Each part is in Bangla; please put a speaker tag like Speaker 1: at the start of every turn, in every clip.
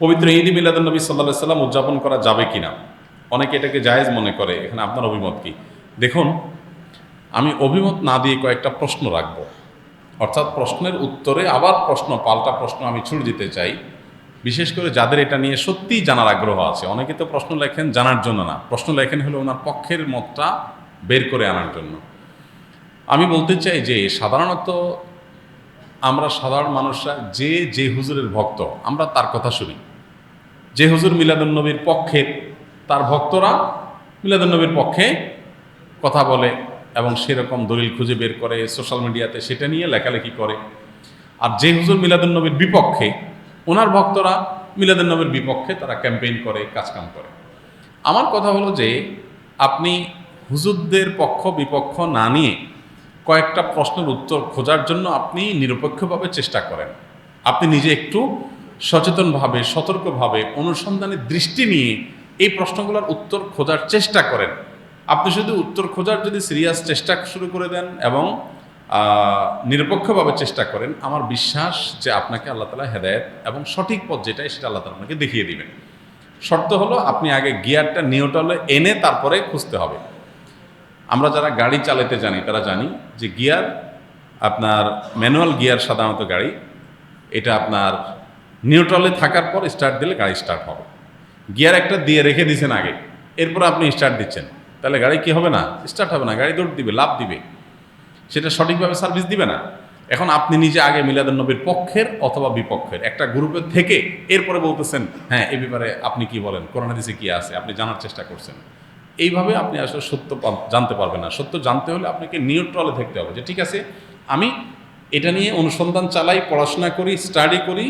Speaker 1: পবিত্র ঈদ মিলাদুন্নবী সাল্লাল্লাহু আলাইহি সাল্লাম উদযাপন করা যাবে কিনা, অনেকে এটাকে জায়েজ মনে করে। এখানে আপনার অভিমত কি? দেখুন, আমি অভিমত না দিয়ে কয়েকটা প্রশ্ন রাখব, অর্থাৎ প্রশ্নের উত্তরে আবার পাল্টা প্রশ্ন আমি ছুড়ে দিতে চাই, বিশেষ করে যাদের এটা নিয়ে সত্যিই জানার আগ্রহ আছে। অনেকে তো প্রশ্ন লেখেন জানার জন্য না, প্রশ্ন লেখেন হলো ওনার পক্ষের মতটা বের করে আনার জন্য। আমি বলতে চাই যে সাধারণত আমরা সাধারণ মানুষরা যে হুজুরের ভক্ত, আমরা তার কথা শুনি। যে হুজুর মিলাদুন্নবীর পক্ষে, তার ভক্তরা মিলাদুন্নবীর পক্ষে কথা বলে এবং সেরকম দলিল খুঁজে বের করে সোশ্যাল মিডিয়াতে সেটা নিয়ে লেখালেখি করে। আর যে হুজুর মিলাদুন্নবীর বিপক্ষে, ওনার ভক্তরা মিলাদুন্নবীর বিপক্ষে তারা ক্যাম্পেইন করে, কাজকাম করে। আমার কথা হলো যে আপনি হুজুরদের পক্ষ বিপক্ষ না নিয়ে কয়েকটা প্রশ্নের উত্তর খোঁজার জন্য আপনি নিরপেক্ষভাবে চেষ্টা করেন। আপনি নিজে একটু সচেতনভাবে, সতর্কভাবে, অনুসন্ধানের দৃষ্টি নিয়ে এই প্রশ্নগুলোর উত্তর খোঁজার চেষ্টা করেন। আপনি শুধু উত্তর খোঁজার যদি সিরিয়াস চেষ্টা শুরু করে দেন এবং নিরপেক্ষভাবে চেষ্টা করেন, আমার বিশ্বাস যে আপনাকে আল্লাহ তাআলা হেদায়েত এবং সঠিক পথ যেটাই সেটা আল্লাহ তাআলা আপনাকে দেখিয়ে দিবেন। শর্ত হলো আপনি আগে গিয়ারটা নিউট্রালে এনে তারপরে খুঁজতে হবে। আমরা যারা গাড়ি চালাতে জানি তারা জানি যে গিয়ার, আপনার ম্যানুয়াল গিয়ার সাধারণত গাড়ি, এটা আপনার নিউট্রালে থাকার পর স্টার্ট দিলে গাড়ি স্টার্ট হবে। গিয়ার একটা দিয়ে রেখে দিয়েছেন আগে, এরপর আপনি স্টার্ট দিচ্ছেন, তাহলে গাড়ি কি হবে না? স্টার্ট হবে না, গাড়ি দৌড় দিবে, লাফ দিবে, সেটা সঠিকভাবে সার্ভিস দিবে না। এখন আপনি নিজে আগে মিলাদুন্নবীর পক্ষের অথবা বিপক্ষের একটা গ্রুপের থেকে এরপরে বলতেছেন হ্যাঁ এই ব্যাপারে আপনি কি বলেন, কোরআন হাদিসে কি আছে, আপনি জানার চেষ্টা করছেন। এইভাবে আপনি আসলে সত্য জানতে পারবেন না। সত্য জানতে হলে আপনাকে নিউট্রালে থাকতে হবে, যে ঠিক আছে আমি এটা নিয়ে অনুসন্ধান চালাই, পড়াশোনা করি, স্টাডি করি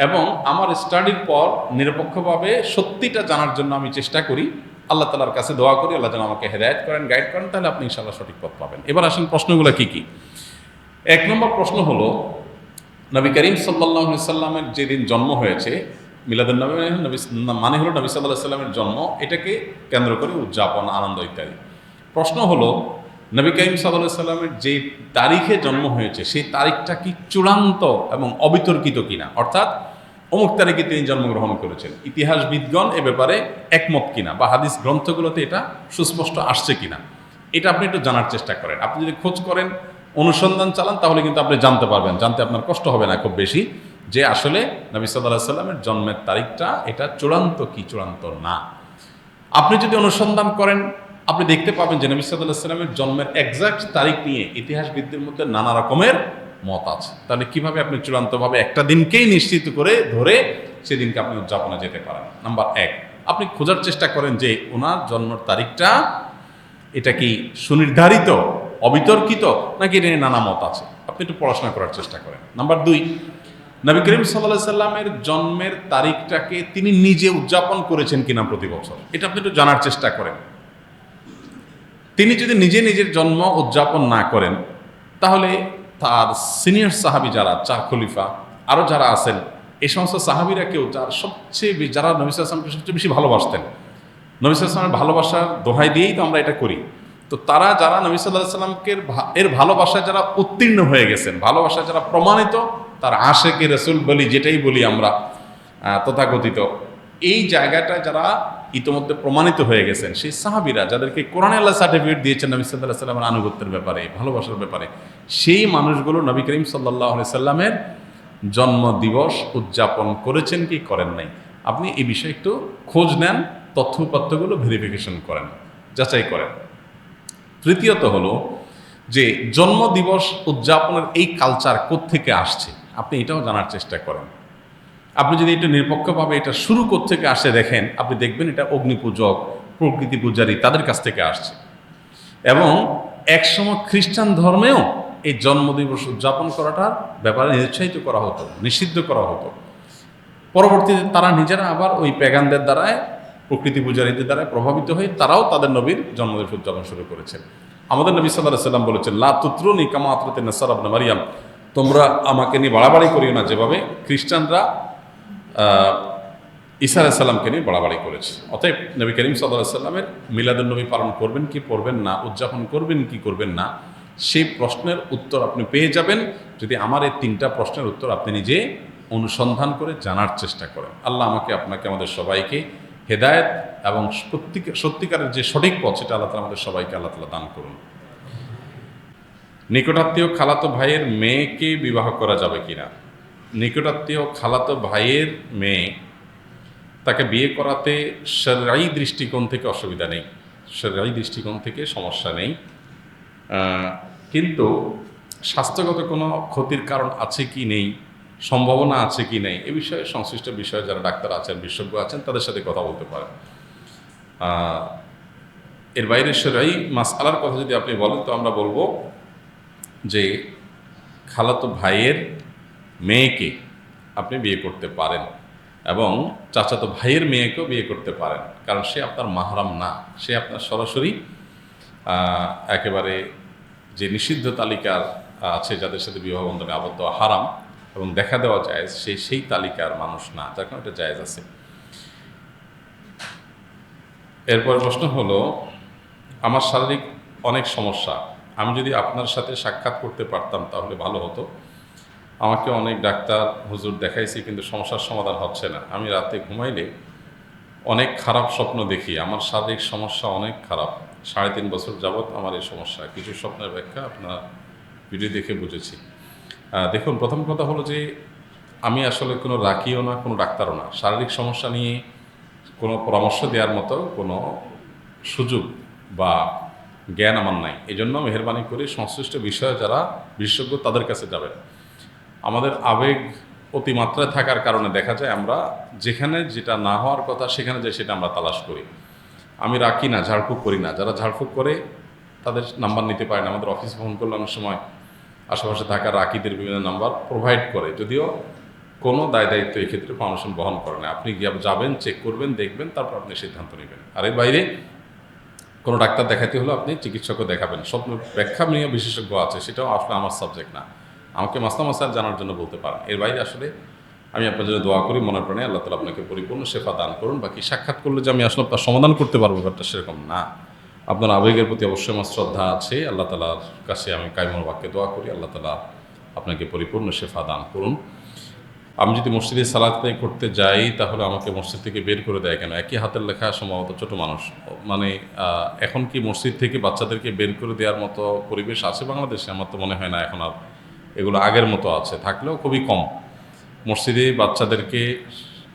Speaker 1: এবং আমার স্টাডির পর নিরপেক্ষভাবে সত্যিটা জানার জন্য আমি চেষ্টা করি। আল্লাহ তাআলার কাছে দোয়া করি আল্লাহ যেন আমাকে হেদায়েত করেন, গাইড করেন, তাহলে আপনি ইনশাআল্লাহ সঠিক পথ পাবেন। এবার আসেন প্রশ্নগুলো কি কি। এক নম্বর প্রশ্ন হলো, নবী করিম সাল্লাল্লাহু আলাইহি সাল্লামের যেদিন জন্ম হয়েছে, মিলাদুন্নবী মানে হলো নবী সাল্লাল্লাহু আলাইহি সাল্লামের জন্ম, এটাকে কেন্দ্র করে উদযাপন, আনন্দ ইত্যাদি। প্রশ্ন হলো, নবী করিম সাল্লাল্লাহু আলাইহি সাল্লামের যে তারিখে জন্ম হয়েছে সেই তারিখটা কি চূড়ান্ত এবং অবিতর্কিত কিনা, অর্থাৎ অমুক তারিখে তিনি জন্মগ্রহণ করেছেন, ইতিহাসবিদগণ এ ব্যাপারে একমত কিনা বা হাদিস গ্রন্থগুলোতে এটা সুস্পষ্ট আসছে কিনা, এটা আপনি একটু জানার চেষ্টা করেন। আপনি যদি খোঁজ করেন, অনুসন্ধান চালান, তাহলে কিন্তু আপনি জানতে পারবেন, জানতে আপনার কষ্ট হবে না খুব বেশি, যে আসলে নবী সাল্লাল্লাহু আলাইহি সাল্লামের জন্মের তারিখটা এটা চূড়ান্ত কি চূড়ান্ত না। আপনি যদি অনুসন্ধান করেন, আপনি দেখতে পাবেন যে নবী সাল্লাল্লাহু আলাইহি সাল্লামের জন্মের এক্সাক্ট তারিখ নিয়ে ইতিহাসবিদদের মধ্যে নানা রকমের মত আছে। তাহলে কিভাবে আপনি চূড়ান্তভাবে একটা দিনকেই নিশ্চিত করে ধরে সেদিনকে আপনি উদযাপনে যেতে পারেন? নাম্বার এক, আপনি খোঁজার চেষ্টা করেন যে ওনার জন্মের তারিখটা এটা কি সুনির্ধারিত, অবিতর্কিত, নাকি এটা নিয়ে নানা মত আছে। আপনি একটু পড়াশোনা করার চেষ্টা করেন। নাম্বার দুই, নবী করিম সাল্লাল্লাহু আলাইহি সাল্লামের জন্মের তারিখটাকে তিনি নিজে উদযাপন করেছেন কিনা প্রতি বছর, এটা আপনি একটু জানার চেষ্টা করেন। তিনি যদি নিজে নিজের জন্ম উদযাপন না করেন, তাহলে তার সিনিয়র সাহাবি যারা, খলিফা আরও যারা আছেন, এই সমস্ত সাহাবিরা কেউ যারা নবী সাল্লাল্লাহু আলাইহি ওয়াসাল্লামকে সবচেয়ে বেশি ভালোবাসতেন, নবী সাল্লাল্লাহু আলাইহি ওয়াসাল্লামের ভালোবাসার দোহাই দিয়েই তো আমরা এটা করি। তো তারা যারা নবী সাল্লাল্লাহু আলাইহি ওয়াসাল্লামকে এর ভালোবাসায় যারা উত্তীর্ণ হয়ে গেছেন, ভালোবাসায় যারা প্রমাণিত, তার আশেকে রাসূল বলি, যেটাই বলি আমরা তথাকথিত, এই জায়গাটায় যারা ইতোমধ্যে প্রমাণিত হয়ে গেছেন, সেই সাহাবীরা যাদেরকে কোরআনে আল্লাহ সার্টিফিকেট দিয়েছেন নবী সাল্লাল্লাহু আলাইহি ওয়াসাল্লামের আনুগত্যের ব্যাপারে, ভালোবাসার ব্যাপারে, সেই মানুষগুলো নবী করিম সাল্লাল্লাহু আলাইহি সাল্লামের জন্ম দিবস উদযাপন করেছেন কি করেন নাই, আপনি এই বিষয়ে একটু খোঁজ নেন, তথ্যপত্রগুলো ভেরিফিকেশন করেন, যাচাই করেন। তৃতীয়ত হলো যে জন্মদিবস উদযাপনের এই কালচার কোত্থেকে আসছে, আপনি এটাও জানার চেষ্টা করেন। আপনি যদি এটা নিরপেক্ষভাবে এটা শুরু কোত্থেকে আসে দেখেন, আপনি দেখবেন এটা অগ্নিপূজক, প্রকৃতি পূজারী তাদের কাছ থেকে আসছে। এবং একসময় খ্রিস্টান ধর্মেও এই জন্মদিবস উদযাপন করাটার ব্যাপারে নিরুৎসাহিত করা হতো, নিষিদ্ধ করা হতো। পরবর্তীতে তারা নিজেরা আবার ওই প্যাগানদের দ্বারায়, প্রকৃতি পূজারীদের দ্বারা প্রভাবিত হয়ে তারাও তাদের নবীর জন্মদিবস উদযাপন শুরু করেছেন। আমাদের নবী সাল্লাল্লাহু আলাইহি ওয়াসাল্লাম বলেছেন, লা তুতরুনি কামা আতরাতিন নাসারা ইবনে মারইয়াম, তোমরা আমাকে নিয়ে বাড়াবাড়ি করিও না যেভাবে খ্রিস্টানরা ঈসা আলাইহিস সালামকে নিয়ে বাড়াবাড়ি করেছে। অতএব নবী করিম সাল্লাল্লাহু আলাইহি ওয়াসাল্লামের মিলাদুন্নবী পালন করবেন কি করবেন না, উদযাপন করবেন কি করবেন না, সেই প্রশ্নের উত্তর আপনি পেয়ে যাবেন যদি আমার এই তিনটা প্রশ্নের উত্তর আপনি নিজে অনুসন্ধান করে জানার চেষ্টা করেন। আল্লাহ আমাকে, আপনাকে, আমাদের সবাইকে হেদায়েত এবং সত্যিকারের যে সঠিক পথ সেটা আল্লাহ তাআলা আমাদের সবাইকে আল্লাহ তাআলা দান করুন। নিকটাত্মীয় খালাতো ভাইয়ের মেয়েকে বিবাহ করা যাবে কিনা? নিকটাত্মীয় খালাতো ভাইয়ের মেয়ে, তাকে বিয়ে করাতে শরঈ দৃষ্টিকোণ থেকে অসুবিধা নেই, শরঈ দৃষ্টিকোণ থেকে সমস্যা নেই। কিন্তু স্বাস্থ্যগত কোনো ক্ষতির কারণ আছে কি নেই, সম্ভাবনা আছে কি নেই, এ বিষয়ে সংশ্লিষ্ট বিষয়ে যারা ডাক্তার আছেন, বিশেষজ্ঞ আছেন, তাদের সাথে কথা বলতে পারেন। এর বাইরে শরঈ মাসআলার কথা যদি আপনি বলেন, তো আমরা বলবো যে খালাতো ভাইয়ের মেয়েকে আপনি বিয়ে করতে পারেন এবং চাচাতো ভাইয়ের মেয়েকেও বিয়ে করতে পারেন, কারণ সে আপনার মাহরাম না, সে আপনার সরাসরি একেবারে যে নিষিদ্ধ তালিকার আছে, যাদের সাথে বিবাহ বন্ধনে আবদ্ধ হারাম এবং দেখা দেওয়া জায়েজ, সেই তালিকার মানুষ না, যার কারণে এটা জায়েজ আছে। এরপর প্রশ্ন হলো, আমার শারীরিক অনেক সমস্যা, আমি যদি আপনার সাথে সাক্ষাৎ করতে পারতাম তাহলে ভালো হতো। আমাকে অনেক ডাক্তার হুজুর দেখাইছি, কিন্তু সমস্যার সমাধান হচ্ছে না। আমি রাতে ঘুমাইলে অনেক খারাপ স্বপ্ন দেখি, আমার শারীরিক সমস্যা অনেক খারাপ। 3.5 বছর যাবৎ আমার এই সমস্যা। কিছু স্বপ্নের ব্যাখ্যা আপনার ভিডিও দেখে বুঝেছি। দেখুন, প্রথম কথা হলো যে আমি আসলে কোনো রাকিও না, কোনো ডাক্তারও না। শারীরিক সমস্যা নিয়ে কোনো পরামর্শ দেওয়ার মতো কোনো সুযোগ বা জ্ঞান আমার নাই। এই জন্য মেহরবানি করে সংশ্লিষ্ট বিষয়ে যারা বিশেষজ্ঞ তাদের কাছে যাবেন। আমাদের আবেগ অতিমাত্রায় থাকার কারণে দেখা যায় আমরা যেখানে যেটা না হওয়ার কথা সেখানে যে সেটা আমরা তালাশ করি। আমি রাখি না, ঝাড়ফুঁক করি না। যারা ঝাড়ফুঁক করে তাদের নাম্বার নিতে পারে না। আমাদের অফিস ফোন করলে অনেক সময় আশেপাশে থাকা রাকিদের বিভিন্ন নাম্বার প্রোভাইড করে, যদিও কোনো দায়িত্ব এক্ষেত্রে ফাউন্ডেশন বহন করে না। আপনি যাবেন, চেক করবেন, দেখবেন, তারপর আপনি সিদ্ধান্ত নেবেন। আর এর বাইরে কোনো ডাক্তার দেখাতে হলে আপনি চিকিৎসকও দেখাবেন। স্বপ্ন ব্যাখ্যা নিয়ে বিশেষজ্ঞ আছে, সেটাও আসলে আমার সাবজেক্ট না। আমাকে মাসলা মাসাইল জানার জন্য বলতে পারেন। এর বাইরে আসলে আমি আপনার জন্য দোয়া করি, মনে প্রাণে আল্লাহ তাআলা আপনাকে পরিপূর্ণ শেফা দান করুন। বাকি সাক্ষাৎ করলে যে আমি আসলে তার সমাধান করতে পারবো, ব্যাপারটা সেরকম না। আপনার আবেগের প্রতি অবশ্যই আমার শ্রদ্ধা আছে। আল্লাহ তাআলার কাছে আমি কায়মুল বাক্যে দোয়া করি, আল্লাহ তাআলা আপনাকে পরিপূর্ণ শেফা দান করুন। আমি যদি মসজিদে সালাত আদায় করতে যাই তাহলে আমাকে মসজিদ থেকে বের করে দেয় কেন? একই হাতের লেখা, সম্ভবত ছোট মানুষ। মানে এখন কি মসজিদ থেকে বাচ্চাদেরকে বের করে দেওয়ার মতো পরিবেশ আছে বাংলাদেশে? আমার তো মনে হয় না এখন আর এগুলো আগের মতো আছে, থাকলেও খুবই কম। মসজিদে বাচ্চাদেরকে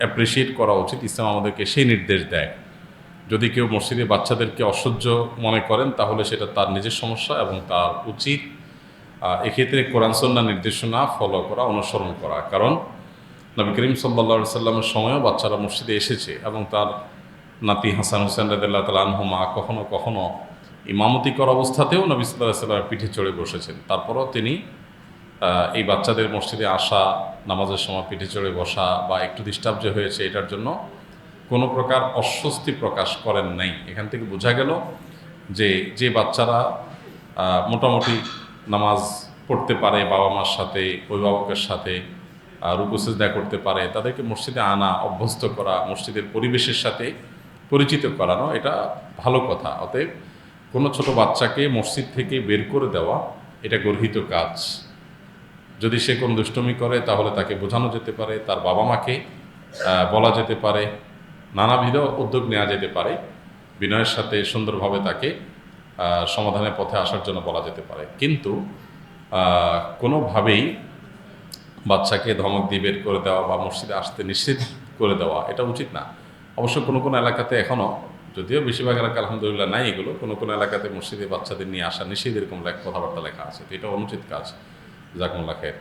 Speaker 1: অ্যাপ্রিসিয়েট করা উচিত, ইসলাম আমাদেরকে সেই নির্দেশ দেয়। যদি কেউ মসজিদে বাচ্চাদেরকে অসহ্য মনে করেন তাহলে সেটা তার নিজের সমস্যা এবং তার উচিত এক্ষেত্রে কোরআন সুন্নাহর নির্দেশনা ফলো করা, অনুসরণ করা। কারণ নবী করিম সাল্লাল্লাহু আলাইহি সাল্লামের সময়ও বাচ্চারা মসজিদে এসেছে এবং তার নাতি হাসান হুসেন রাদিয়াল্লাহু তাআলা আনহুমা কখনো কখনো ইমামতি করা অবস্থাতেও নবী সাল্লাল্লাহু আলাইহি সাল্লামের পিঠে চড়ে বসেছেন। তারপরও তিনি এই বাচ্চাদের মসজিদে আসা, নামাজের সময় পিঠে চড়ে বসা বা একটু ডিস্টার্ব যে হয়েছে এটার জন্য কোনো প্রকার অস্বস্তি প্রকাশ করেন নাই। এখান থেকে বোঝা গেল যে বাচ্চারা মোটামুটি নামাজ পড়তে পারে, বাবা মার সাথে, অভিভাবকের সাথে রুকু সিজদা করতে পারে, তাদেরকে মসজিদে আনা, অভ্যস্ত করা, মসজিদের পরিবেশের সাথে পরিচিত করানো, এটা ভালো কথা। অতএব কোনো ছোট বাচ্চাকে মসজিদ থেকে বের করে দেওয়া এটা গর্হিত কাজ। যদি সে কোন দুষ্টুমি করে তাহলে তাকে বোঝানো যেতে পারে, তার বাবা মাকে বলা যেতে পারে, নানাবিধ উদ্যোগ নেওয়া যেতে পারে, বিনয়ের সাথে সুন্দরভাবে তাকে সমাধানের পথে আসার জন্য বলা যেতে পারে। কিন্তু কোনোভাবেই বাচ্চাকে ধমক দিয়ে বের করে দেওয়া বা মসজিদে আসতে নিষেধ করে দেওয়া এটা উচিত না। অবশ্য কোনো কোনো এলাকাতে এখনও, যদিও বেশিরভাগ এলাকা আলহামদুলিল্লাহ নাই এগুলো, কোনো কোনো এলাকাতে মসজিদে বাচ্চাদের নিয়ে আসা নিষেধ এরকম কথাবার্তা লেখা আছে। তো এটা অনুচিত কাজ। জাযাকুমুল্লাহ খাইর।